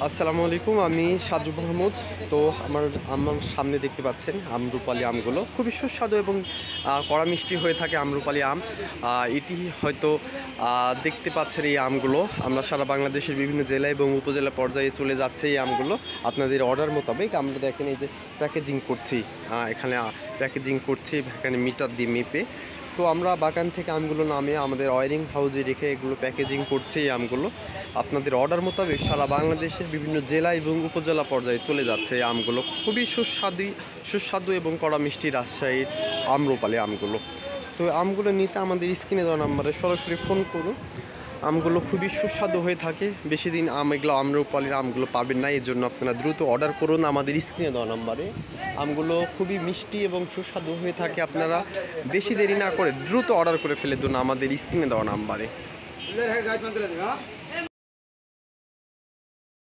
আসসালামু আলাইকুম। আমি সাজু মাহমুদ। তো আমার আমার সামনে দেখতে পাচ্ছেন আমরুপালি আমগুলো খুবই সুস্বাদু এবং কড়া মিষ্টি হয়ে থাকে আমরুপালি আম। এটি হয়তো দেখতে পাচ্ছেন এই আমগুলো আমরা সারা বাংলাদেশের বিভিন্ন জেলা এবং উপজেলা পর্যায়ে চলে যাচ্ছে এই আমগুলো আপনাদের অর্ডার মোতাবেক। আমরা দেখেন এই যে প্যাকেজিং করছি, এখানে প্যাকেজিং করছি এখানে মিটার দিয়ে মেপে। তো আমরা বাগান থেকে আমগুলো নামিয়ে আমাদের ওয়ারিং হাউজে রেখে এগুলো প্যাকেজিং করছি এই আমগুলো আপনাদের অর্ডার মোতাবেক সারা বাংলাদেশের বিভিন্ন জেলা এবং উপজেলা পর্যায়ে চলে যাচ্ছে এই আমগুলো। খুবই সুস্বাদু এবং কড়া মিষ্টি রাজশাহীর আম্রপালি আমগুলো। তো আমগুলো নিতে আমাদের স্ক্রিনে দেওয়া নাম্বারে সরাসরি ফোন করুন। আমগুলো খুবই সুস্বাদু হয়ে থাকে। বেশি দিন এগুলো আম্রপালির আমগুলো পাবেন না, এর জন্য আপনারা দ্রুত অর্ডার করুন আমাদের স্ক্রিনে দেওয়া নাম্বারে। আমগুলো খুবই মিষ্টি এবং সুস্বাদু হয়ে থাকে। আপনারা বেশি দেরি না করে দ্রুত অর্ডার করে ফেলে দিন আমাদের স্ক্রিনে দেওয়া নাম্বারে।